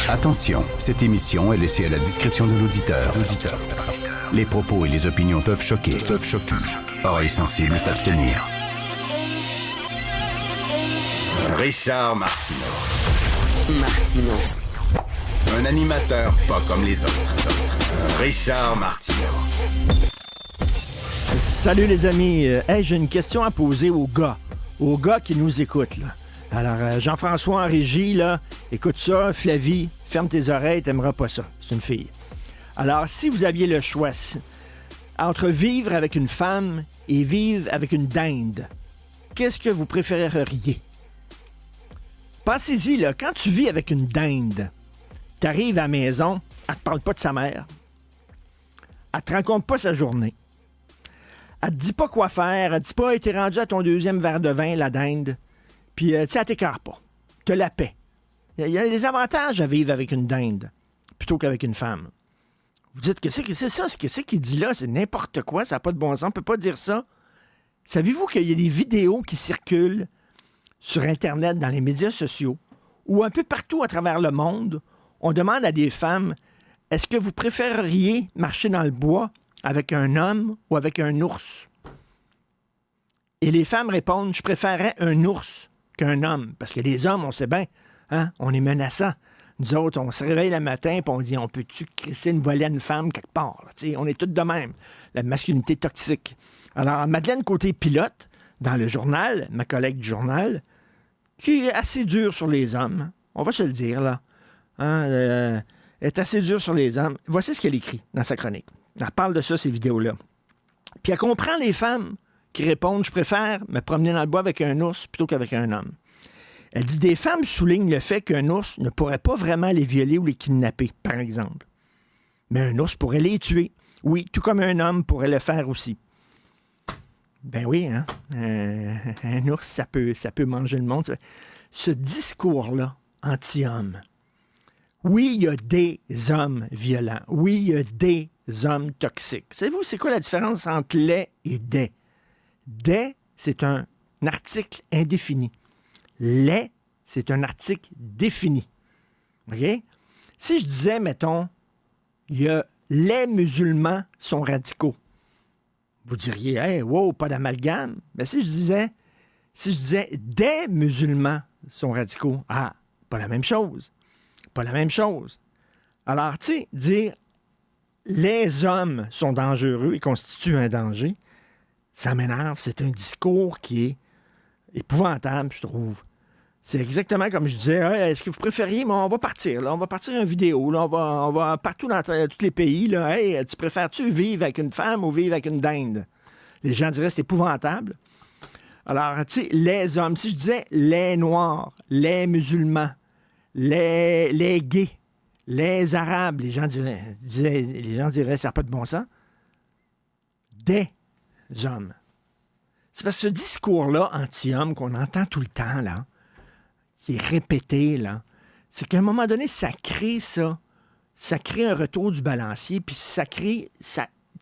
Attention, cette émission est laissée à la discrétion de l'auditeur. Les propos et les opinions peuvent choquer. Oreilles sensibles s'abstenir. Richard Martineau. Un animateur pas comme les autres. Richard Martineau. Salut les amis. Hey, j'ai une question à poser aux gars qui nous écoutent, là. Alors, Jean-François en régie, là, écoute ça. Flavie, ferme tes oreilles, t'aimeras pas ça. C'est une fille. Alors, si vous aviez le choix entre vivre avec une femme et vivre avec une dinde, qu'est-ce que vous préféreriez? Pensez-y, là, quand tu vis avec une dinde, t'arrives à la maison, elle te parle pas de sa mère, elle te raconte pas sa journée, elle te dit pas quoi faire, elle te dit pas « Hey, t'es rendu à ton deuxième verre de vin, la dinde », puis, tu sais, elle t'écarte pas, te la paix. Il y a des avantages à vivre avec une dinde plutôt qu'avec une femme. Vous dites, qu'est-ce que c'est ça? Qu'est-ce qu'il dit là? C'est n'importe quoi, ça n'a pas de bon sens, on peut pas dire ça. Savez-vous qu'il y a des vidéos qui circulent sur Internet, dans les médias sociaux, ou un peu partout à travers le monde, on demande à des femmes, est-ce que vous préféreriez marcher dans le bois avec un homme ou avec un ours? Et les femmes répondent, je préférerais un ours qu'un homme. Parce que les hommes, on sait bien, hein, on est menaçants. Nous autres, on se réveille le matin et on dit, on peut-tu crisser une volée à une femme quelque part? Là, on est tous de même. La masculinité toxique. Alors, Madeleine Côté-Pilote, dans le journal, ma collègue du journal, qui est assez dure sur les hommes, on va se le dire, là, hein, est assez dure sur les hommes. Voici ce qu'elle écrit dans sa chronique. Elle parle de ça, ces vidéos-là. Puis elle comprend les femmes qui répondent « Je préfère me promener dans le bois avec un ours plutôt qu'avec un homme ». Elle dit « Des femmes soulignent le fait qu'un ours ne pourrait pas vraiment les violer ou les kidnapper, par exemple. Mais un ours pourrait les tuer. Oui, tout comme un homme pourrait le faire aussi. » Ben oui, hein? Un ours, ça peut manger le monde. Ce discours-là, anti-homme, oui, il y a des hommes violents. Oui, il y a des hommes toxiques. Savez-vous, c'est quoi la différence entre les et des? Des, c'est un article indéfini. Les, c'est un article défini. OK? Si je disais, mettons, les musulmans sont radicaux, vous diriez, hey, wow, pas d'amalgame. Mais si je disais, des musulmans sont radicaux, ah, pas la même chose. Pas la même chose. Alors, tu sais, dire les hommes sont dangereux et constituent un danger, ça m'énerve. C'est un discours qui est épouvantable, je trouve. C'est exactement comme je disais, hey, est-ce que vous préfériez, mais on va partir, là, on va partir une vidéo, là, on va partout dans tous les pays, là, hey, tu préfères-tu vivre avec une femme ou vivre avec une dinde? Les gens diraient c'est épouvantable. Alors, tu sais, les hommes, si je disais les noirs, les musulmans, les gays, les arabes, les gens diraient ça n'a pas de bon sens. Des hommes. C'est parce que ce discours-là anti-homme qu'on entend tout le temps, là, qui est répété, là, c'est qu'à un moment donné, ça crée un retour du balancier, puis ça crée,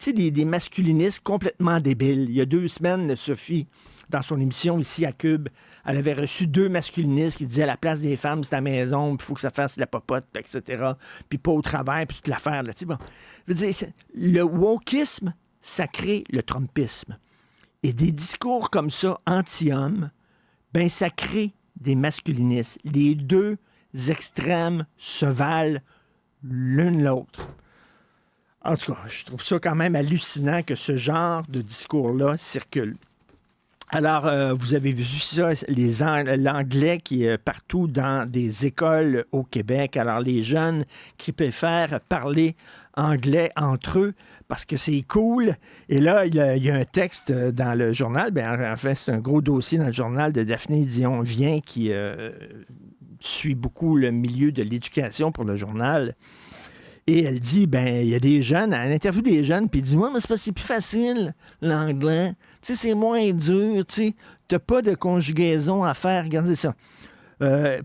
des masculinistes complètement débiles. Il y a 2 semaines, Sophie, dans son émission ici à Cube, elle avait reçu 2 masculinistes qui disaient à la place des femmes, c'est à la maison, puis il faut que ça fasse la popote, etc., puis pas au travail, puis toute l'affaire. Là, bon. Je veux dire, le wokisme, ça crée le trumpisme. Et des discours comme ça, anti-hommes, ben ça crée des masculinistes. Les 2 extrêmes se valent l'une l'autre. En tout cas, je trouve ça quand même hallucinant que ce genre de discours-là circule. Alors, vous avez vu ça, l'anglais qui est partout dans des écoles au Québec. Alors, les jeunes qui préfèrent parler anglais entre eux parce que c'est cool. Et là, il y a un texte dans le journal. En fait, c'est un gros dossier dans le journal de Daphné Dion-Vien qui suit beaucoup le milieu de l'éducation pour le journal. Et elle dit, il y a des jeunes, elle interviewe des jeunes, puis elle dit, moi, mais c'est plus facile, l'anglais. Tu sais, c'est moins dur, tu sais. T'as pas de conjugaison à faire, regardez ça.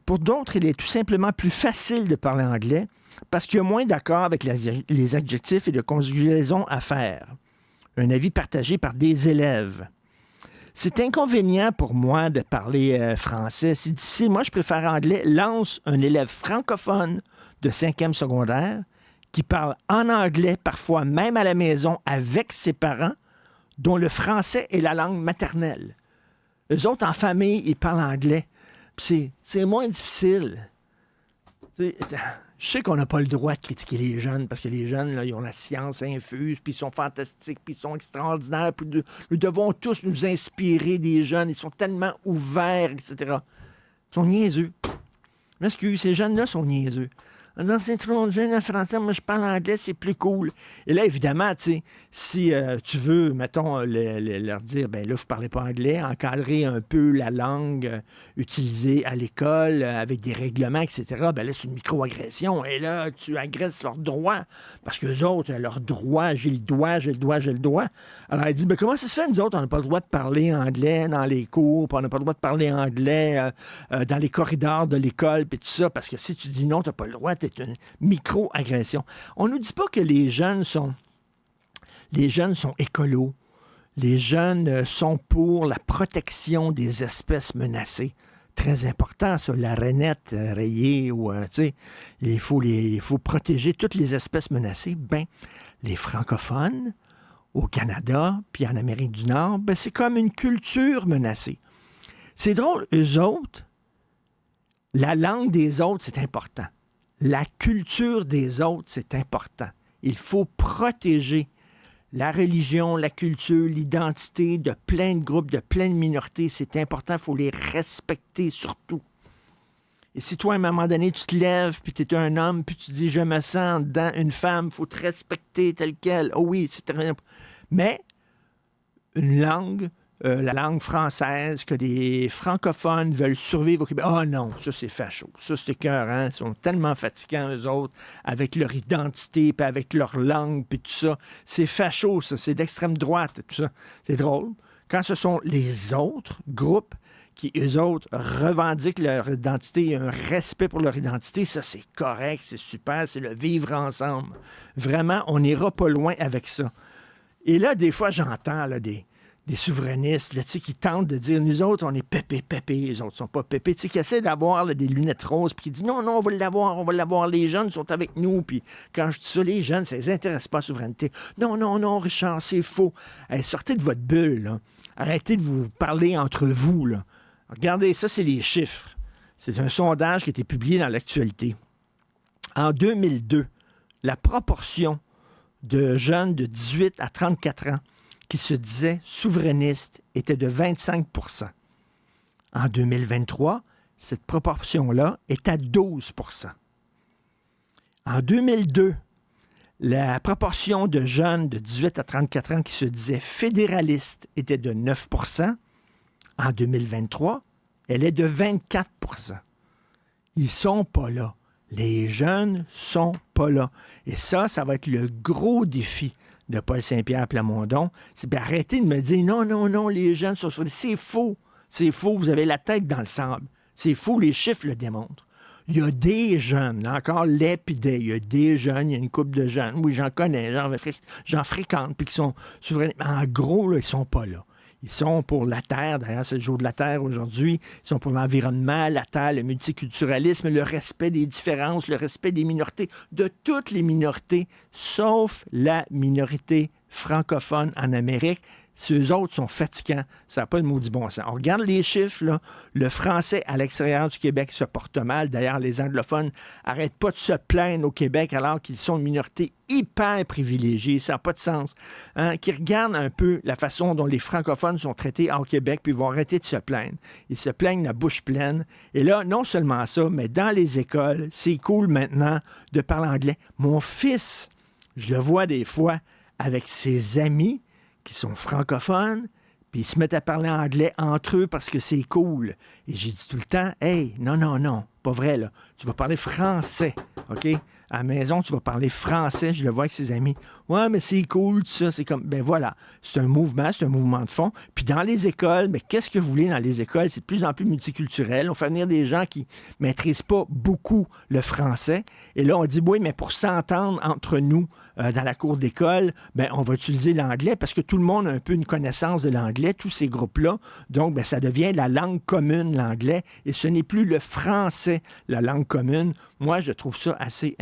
Pour d'autres, il est tout simplement plus facile de parler anglais parce qu'il y a moins d'accords avec les adjectifs et de conjugaison à faire. Un avis partagé par des élèves. C'est inconvénient pour moi de parler français. C'est difficile. Moi, je préfère anglais. Lance un élève francophone de 5e secondaire qui parle en anglais, parfois même à la maison, avec ses parents, dont le français est la langue maternelle. Eux autres, en famille, ils parlent anglais. Puis c'est moins difficile. Je sais qu'on n'a pas le droit de critiquer les jeunes, parce que les jeunes, là, ils ont la science infuse, puis ils sont fantastiques, puis ils sont extraordinaires, puis nous devons tous nous inspirer des jeunes. Ils sont tellement ouverts, etc. Ils sont niaiseux. M'excuse, ces jeunes-là sont niaiseux. Non, c'est trop jeune en français, moi je parle anglais, c'est plus cool. Et là, évidemment, tu sais, si tu veux, mettons, leur dire, ben là, vous parlez pas anglais, encadrer un peu la langue utilisée à l'école avec des règlements, etc., ben là, c'est une microagression. Et là, tu agresses leurs droits, parce qu'eux autres, leurs droits, j'ai le droit. Alors, elle dit, ben comment ça se fait, nous autres, on n'a pas le droit de parler anglais dans les cours, puis on n'a pas le droit de parler anglais dans les corridors de l'école, puis tout ça, parce que si tu dis non, tu n'as pas le droit, c'est une micro-agression. On ne nous dit pas que les jeunes sont écolos. Les jeunes sont pour la protection des espèces menacées. Très important, ça, la rainette rayée, ou, il faut protéger toutes les espèces menacées. Ben, les francophones, au Canada, puis en Amérique du Nord, ben, c'est comme une culture menacée. C'est drôle, eux autres, la langue des autres, c'est important. La culture des autres, c'est important. Il faut protéger la religion, la culture, l'identité de plein de groupes, de plein de minorités. C'est important, il faut les respecter surtout. Et si toi, à un moment donné, tu te lèves, puis tu es un homme, puis tu dis « je me sens dans une femme », il faut te respecter tel quel. Oh oui, c'est très important. Mais une langue, la langue française, que les francophones veulent survivre au Québec. Ah non, ça c'est facho. Ça c'est écœurant. Ils sont tellement fatigants, eux autres, avec leur identité, puis avec leur langue, puis tout ça. C'est facho, ça. C'est d'extrême droite, tout ça. C'est drôle. Quand ce sont les autres groupes qui, eux autres, revendiquent leur identité et un respect pour leur identité, ça c'est correct, c'est super, c'est le vivre ensemble. Vraiment, on n'ira pas loin avec ça. Et là, des fois, j'entends là, des souverainistes là, qui tentent de dire, nous autres, on est pépé, les autres sont pas pépés, qui essaient d'avoir là, des lunettes roses, puis qui disent, non, on va l'avoir, les jeunes sont avec nous, puis quand je dis ça, les jeunes, ça les intéresse pas, la souveraineté. Non, Richard, c'est faux. Hey, sortez de votre bulle, là. Arrêtez de vous parler entre vous, là. Regardez, ça, c'est les chiffres. C'est un sondage qui a été publié dans l'actualité. En 2002, la proportion de jeunes de 18 à 34 ans qui se disaient souverainistes était de 25 %. En 2023, cette proportion-là est à 12 %. En 2002, la proportion de jeunes de 18 à 34 ans qui se disaient fédéralistes était de 9 %. En 2023, elle est de 24 %. Ils sont pas là. Les jeunes sont pas là. Et ça va être le gros défi de Paul Saint-Pierre Plamondon. C'est arrêtez de me dire non, les jeunes sont sur... C'est faux. C'est faux. Vous avez la tête dans le sable. C'est faux. Les chiffres le démontrent. Il y a des jeunes, là, encore l'épidée, il y a des jeunes, il y a une couple de jeunes. Oui, j'en connais, j'en fréquente, puis qui sont souverains. Mais en gros, là, ils sont pas là. Ils sont pour la Terre, d'ailleurs, c'est le jour de la Terre aujourd'hui. Ils sont pour l'environnement, la Terre, le multiculturalisme, le respect des différences, le respect des minorités, de toutes les minorités, sauf la minorité francophone en Amérique. Ceux autres sont fatigants. Ça n'a pas de maudit bon sens. On regarde les chiffres, là. Le français à l'extérieur du Québec se porte mal. D'ailleurs, les anglophones n'arrêtent pas de se plaindre au Québec alors qu'ils sont une minorité hyper privilégiée. Ça n'a pas de sens. Qui regardent un peu la façon dont les francophones sont traités au Québec, puis ils vont arrêter de se plaindre. Ils se plaignent la bouche pleine. Et là, non seulement ça, mais dans les écoles, c'est cool maintenant de parler anglais. Mon fils, je le vois des fois avec ses amis qui sont francophones, puis ils se mettent à parler anglais entre eux parce que c'est cool. Et j'ai dit tout le temps, hey, non, pas vrai, là. Tu vas parler français, OK? À la maison, tu vas parler français, je le vois avec ses amis. Ouais, mais c'est cool, tout ça. C'est comme, ben voilà, c'est un mouvement de fond. Puis dans les écoles, ben, qu'est-ce que vous voulez dans les écoles? C'est de plus en plus multiculturel. On fait venir des gens qui ne maîtrisent pas beaucoup le français. Et là, on dit, oui, mais pour s'entendre entre nous dans la cour d'école, ben, on va utiliser l'anglais parce que tout le monde a un peu une connaissance de l'anglais, tous ces groupes-là. Donc, ben, ça devient la langue commune, l'anglais, et ce n'est plus le français, la langue commune. Moi, je trouve ça assez